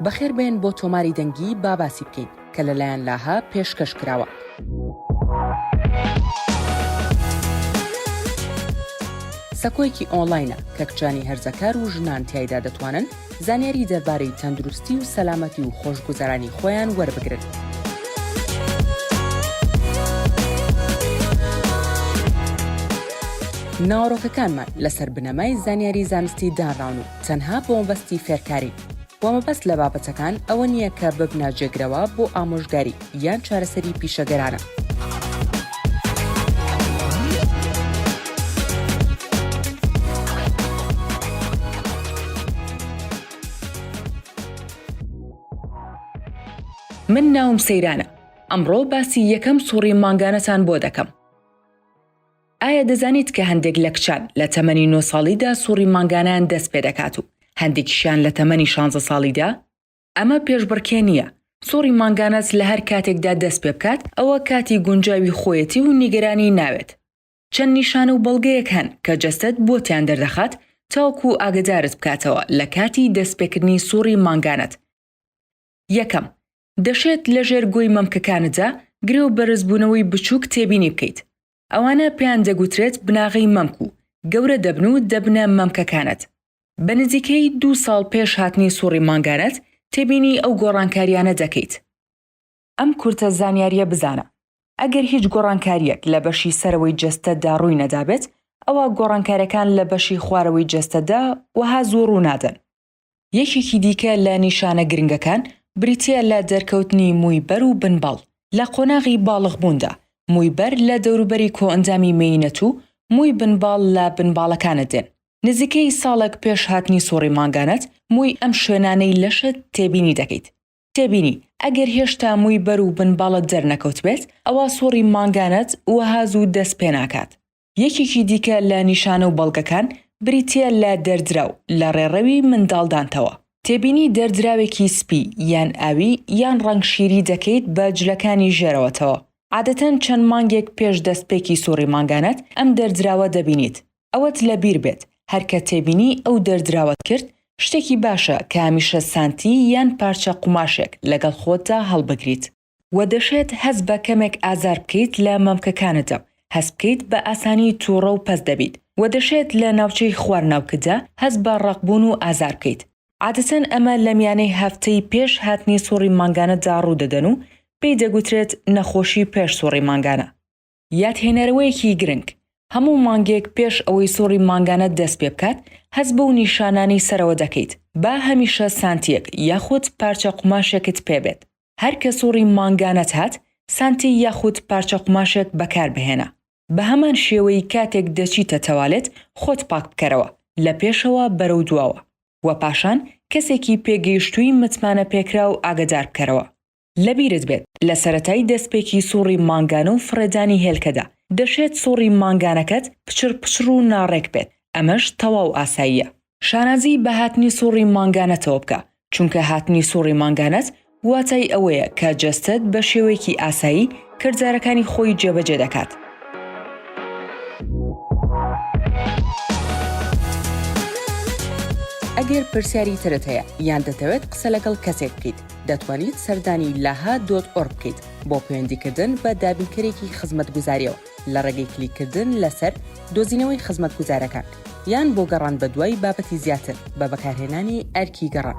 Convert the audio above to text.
بەخێر بێن بۆ تۆماری دەنگی باسی بکەین کە لەلایەن لاها پێشکەش کراوە. سەکۆیەکی ئۆنلاینە کە کچانی هەرزەکار و ژنان تیایدا دەتوانن زانیاری دەربارەی تەندروستی و سەلامەتی و خۆشگوزەرانی خۆیان وەربگرن. ناوەڕۆکەکانمان لەسەر بنەمای زانیاری زانستی دانراون و تەنها بۆ مەبەستی فێرکاری. بۆ مەبەست لە بابەتەکان ئەوە نییە کە ببنە جێگرەوە بۆ ئامۆژگاری یان چارەسەری پیشەگەرانە. من ناوم سەیرانە. ئەمڕۆ باسی یەکەم سووڕی مانگانەتان بۆ دەکەم. ئایا دەزانیت کە هەندێک لە کچان لە تەمەنی 9 ساڵیدا سووڕی مانگانان دەست پێ دەکات و هەندێکیشیان لە تەمەنی 16 ساڵیدا؟ ئەمە پێشبڕکێ نییە. سووڕی مانگانەت لە هەر کاتێکدا دەست پێ بکات ئەوە کاتی گونجاوی خۆیەتی و نیگەرانی ناوێت. چەند نیشانە و بەڵگەیەک هەن کە جەستت بۆتیان دەردەخات تاوەکو ئاگدارت بکاتەوە لە کاتی دەستپێکردنی سووڕی مانگانەت. یەکەم، دەشێت لەژێر گۆی مەمکەکانتدا گرێ و بەرزبوونەوەی بچووک تێبینی بکەیت. ئەوانە پێیان دەگوترێت بناغی مەمک و گەورە دەبن و دەبنە مەمکەکانت. بە نزیکەی 2 ساڵ پێش هاتنی سووڕی مانگانەت تێبینی ئەو گۆڕانکاریانە دەکەیت. ئەم کورتە زانیاریە بزانە. ئەگەر هیچ گۆڕانکاریەک لە بەشی سەرەوەی جەستەتدا ڕووی نەدابێت، ئەوە گۆڕانکاریەکان لە بەشی خوارەوەی جەستەتدا وەها زۆر ڕوو نادەن. یەکێکی دیکە لە نیشانە گرنگەکان بریتیە لە دەرکەوتنی موویبەر و بنباڵ. لە قۆناغی باڵغبووندا موویبەر لە دەوروبەری کۆئەندامی مێینەت و مووی بنباڵ لە بنباڵەکانت دێن. نزیکەی ساڵێک پێش هاتنی سووڕی مانگانەت مووی ئەم شوێنانەی لەشت تێبینی دەکەیت. تێبینی ئەگەر هێشتا موویبەر و بنباڵت دەرنەکەوت بێت، ئەوە سووڕی مانگانەت وەها زوو دەست پێ ناکات. یەکێکی دیکە لە نیشانە و بەڵگەکان بریتیە لە دەردراو لە ڕێڕەوی منداڵدانتەوە. تێبینی دەردراوێکی سپی یان ئاوی یان ڕەنگ شیری دەکەیت بە جلەکانی ژێرەوەتەوە. عادەتەن چەند مانگێک پێش دەستپێکی سووڕی مانگانەت ئەم دەردراوە دەبینیت. ئەوەت لەبیر بێت هەرکە تێبینی ئەو دەردراوەت کرد، شتێکی باشە کە هەمیشە سانتی یان پارچە قوماشێک لەگەڵ خۆتدا هەڵبگریت. و دەشێت هەز بە کەمێک ئازار بکەیت لە مەمکەکانتدا. هەز بکەیت بە ئاسانی تووڕە و پەس دەبیت. و دەشێت لە ناوچەی خواردناوکەدا هەز بە ڕەقبوون و ئازار بکەیت. عادەتەن ئەمە لە میانەی هەفتەی پێش هاتنی سووڕی مانگانەتدا ڕوودەدەن و پێی دەگوترێت نەخۆشی پێش سووڕی مانگانە. یادهێنەرەوەیەکی گرنگ: هەموو مانگێک پێش ئەوەی سووڕی مانگانەت دەست پێ بکات، هەز بەو نیشانانی سەرەوە دەکەیت. با هەمیشە سانتیەک یاخود پارچە قوماشێکت پێبێت. هەر کە سووڕی مانگانەت هات، سانتی یاخود پارچە قوماشێک بەکار بهێنە. بە هەمان شێوەی کاتێک دەچیتە تەوالێت خۆت پاک بکەرەوە، لە پێشەوە بەرەو دواوە. و پاشان کەسێکی پێگەیشتووی متمانە پێکرا و ئاگدار بکەرەوە. لەبیرت بێت لە سەرەتای دەستپێکی سووڕی مانگانە و فڕێدانی هێلکەدا دەشێت سووڕی مانگانەکەت پچر و ناڕێک بێت. ئەمەش تەواو ئاساییە. شانازی بە هاتنی سووڕی مانگانەتەوە بکە، چونکە هاتنی سووڕی مانگانەت واتای ئەوەیە کە جەستت بە شێوەیەکی ئاسایی کردارەکانی خۆی جێبەجێ دەکات. ئەگەر پرسیاری ترت هەیە یان دەتەوێت قسە لەگەڵ کەسێک بکەیت، دەتوانیت سەردانی laha.org بکەیت بۆ پەیوەندیکردن بە دابینکەرێکی خزمەتگوزاریەوە لە ڕێگەی کلیککردن لەسەر دۆزینەوەی خزمەتگوزارەکان یان بۆ گەڕان بە دوای بابەتی زیاتر بە بەکارهێنانی ئەرکی گەڕان.